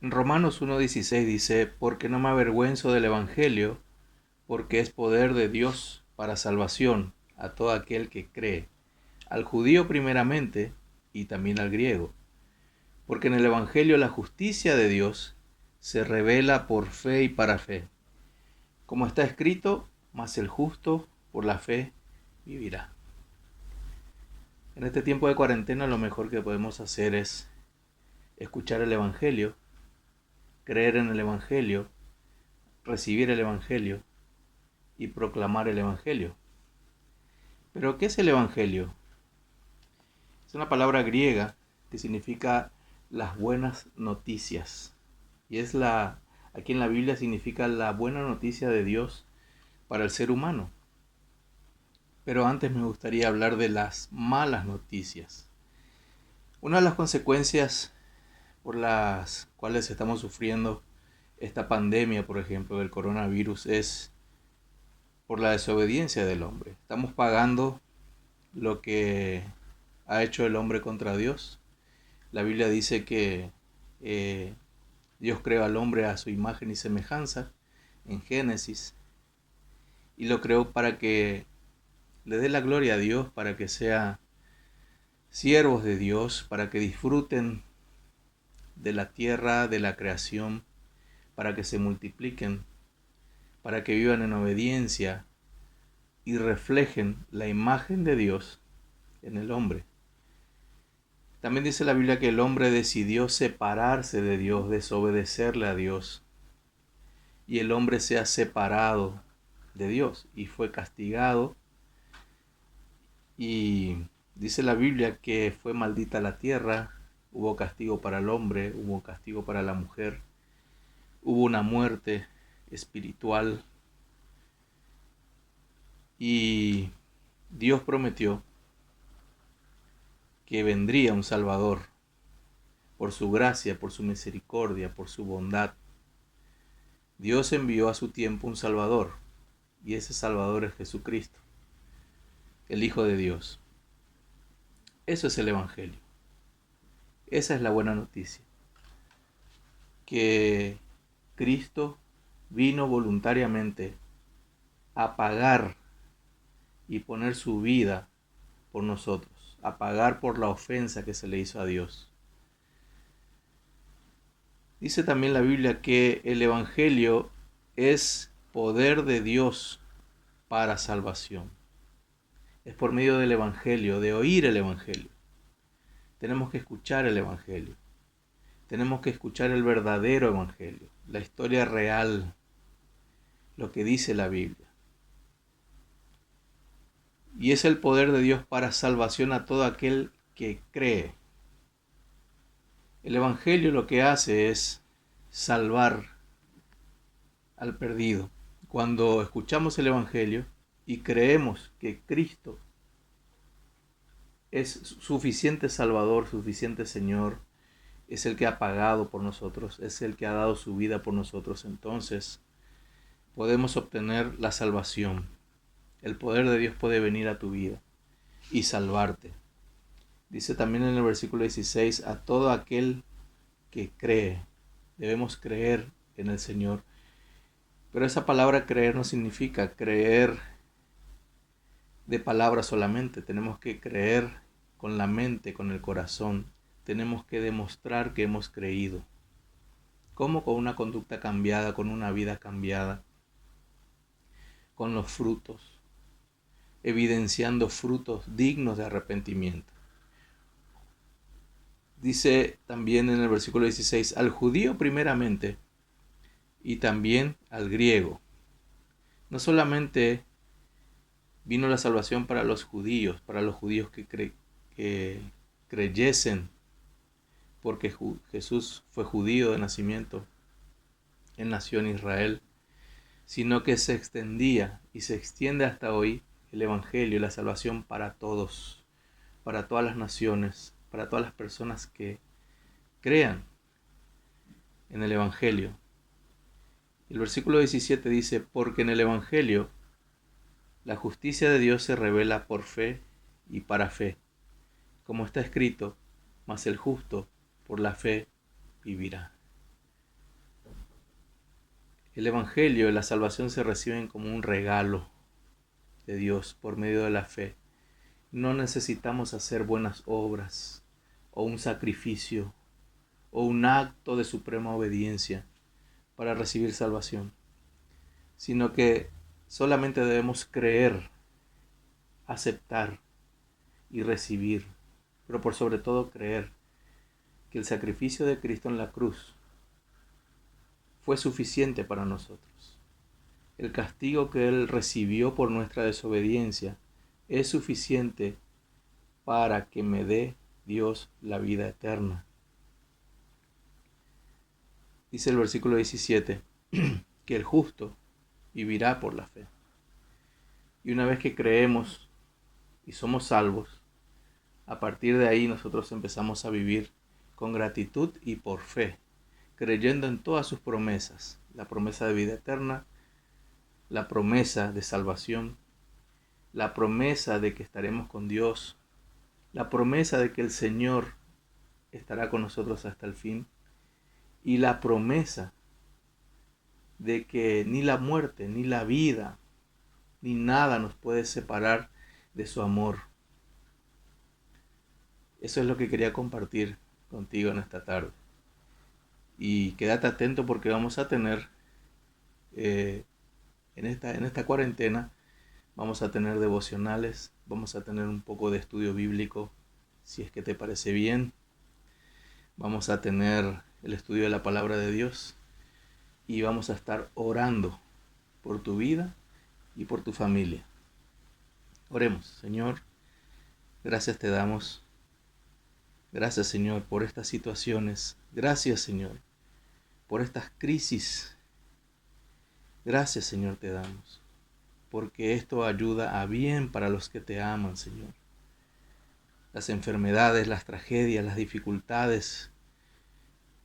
En Romanos 1:16 dice, porque no me avergüenzo del Evangelio, porque es poder de Dios para salvación a todo aquel que cree, al judío primeramente y también al griego. Porque en el Evangelio la justicia de Dios se revela por fe y para fe. Como está escrito, mas el justo por la fe vivirá. En este tiempo de cuarentena lo mejor que podemos hacer es escuchar el Evangelio, creer en el Evangelio, recibir el Evangelio y proclamar el Evangelio. ¿Pero qué es el Evangelio? Es una palabra griega que significa las buenas noticias. Y aquí en la Biblia significa la buena noticia de Dios para el ser humano. Pero antes me gustaría hablar de las malas noticias. Una de las consecuencias por las cuales estamos sufriendo esta pandemia, por ejemplo, del coronavirus, es por la desobediencia del hombre. Estamos pagando lo que ha hecho el hombre contra Dios. La Biblia dice que Dios creó al hombre a su imagen y semejanza en Génesis y lo creó para que le dé la gloria a Dios, para que sea siervos de Dios, para que disfruten de la tierra, de la creación, para que se multipliquen, para que vivan en obediencia y reflejen la imagen de Dios en el hombre. También dice la Biblia que el hombre decidió separarse de Dios, desobedecerle a Dios, y el hombre se ha separado de Dios y fue castigado, y dice la Biblia que fue maldita la tierra, hubo castigo para el hombre, hubo castigo para la mujer, hubo una muerte espiritual, y Dios prometió que vendría un Salvador por su gracia, por su misericordia, por su bondad. Dios envió a su tiempo un Salvador, y ese Salvador es Jesucristo, el Hijo de Dios. Eso es el Evangelio. Esa es la buena noticia. Que Cristo vino voluntariamente a pagar y poner su vida por nosotros, a pagar por la ofensa que se le hizo a Dios. Dice también la Biblia que el Evangelio es poder de Dios para salvación. Es por medio del Evangelio, de oír el Evangelio. Tenemos que escuchar el Evangelio. Tenemos que escuchar el verdadero Evangelio, la historia real, lo que dice la Biblia. Y es el poder de Dios para salvación a todo aquel que cree. El Evangelio lo que hace es salvar al perdido. Cuando escuchamos el Evangelio y creemos que Cristo es suficiente Salvador, suficiente Señor, es el que ha pagado por nosotros, es el que ha dado su vida por nosotros, entonces podemos obtener la salvación. El poder de Dios puede venir a tu vida y salvarte. Dice también en el versículo 16, a todo aquel que cree. Debemos creer en el Señor. Pero esa palabra creer no significa creer de palabra solamente. Tenemos que creer con la mente, con el corazón. Tenemos que demostrar que hemos creído. ¿Cómo? Con una conducta cambiada, con una vida cambiada, con los frutos, evidenciando frutos dignos de arrepentimiento. Dice también en el versículo 16, al judío primeramente y también al griego. No solamente vino la salvación para los judíos que creyesen, porque Jesús fue judío de nacimiento, él nació en Israel, sino que se extendía y se extiende hasta hoy el Evangelio y la salvación para todos, para todas las naciones, para todas las personas que crean en el Evangelio. El versículo 17 dice, porque en el Evangelio la justicia de Dios se revela por fe y para fe, como está escrito, mas el justo por la fe vivirá. El Evangelio y la salvación se reciben como un regalo de Dios por medio de la fe. No necesitamos hacer buenas obras o un sacrificio o un acto de suprema obediencia para recibir salvación, sino que solamente debemos creer, aceptar y recibir, pero por sobre todo creer que el sacrificio de Cristo en la cruz fue suficiente para nosotros. El castigo que Él recibió por nuestra desobediencia es suficiente para que me dé Dios la vida eterna. Dice el versículo 17, que el justo vivirá por la fe. Y una vez que creemos y somos salvos, a partir de ahí nosotros empezamos a vivir con gratitud y por fe, creyendo en todas sus promesas, la promesa de vida eterna, la promesa de salvación, la promesa de que estaremos con Dios, la promesa de que el Señor estará con nosotros hasta el fin, y la promesa de que ni la muerte, ni la vida, ni nada nos puede separar de su amor. Eso es lo que quería compartir contigo en esta tarde. Y quédate atento porque vamos a tener, en esta cuarentena, vamos a tener devocionales, vamos a tener un poco de estudio bíblico, si es que te parece bien. Vamos a tener el estudio de la palabra de Dios y vamos a estar orando por tu vida y por tu familia. Oremos. Señor, gracias te damos. Gracias, Señor, por estas situaciones. Gracias, Señor, por estas crisis. Gracias, Señor, te damos, porque esto ayuda a bien para los que te aman, Señor. Las enfermedades, las tragedias, las dificultades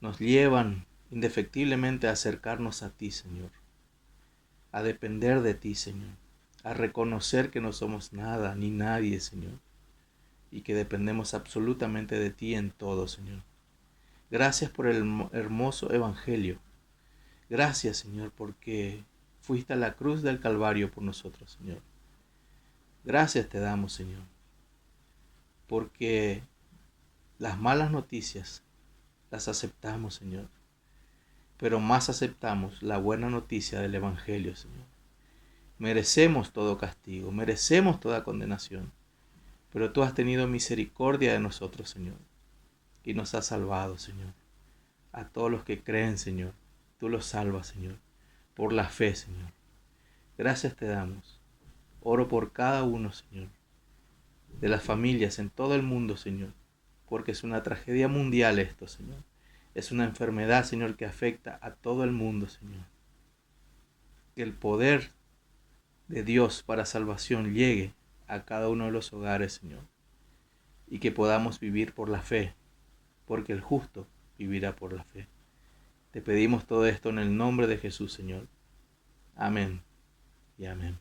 nos llevan indefectiblemente a acercarnos a ti, Señor, a depender de ti, Señor, a reconocer que no somos nada ni nadie, Señor, y que dependemos absolutamente de ti en todo, Señor. Gracias por el hermoso Evangelio. Gracias, Señor, porque fuiste a la cruz del Calvario por nosotros, Señor. Gracias te damos, Señor, porque las malas noticias las aceptamos, Señor, pero más aceptamos la buena noticia del Evangelio, Señor. Merecemos todo castigo, merecemos toda condenación, pero tú has tenido misericordia de nosotros, Señor, y nos has salvado, Señor. A todos los que creen, Señor, tú los salvas, Señor, por la fe, Señor. Gracias te damos. Oro por cada uno, Señor, de las familias en todo el mundo, Señor, porque es una tragedia mundial esto, Señor. Es una enfermedad, Señor, que afecta a todo el mundo, Señor. Que el poder de Dios para salvación llegue a cada uno de los hogares, Señor, y que podamos vivir por la fe, porque el justo vivirá por la fe. Te pedimos todo esto en el nombre de Jesús, Señor. Amén y amén.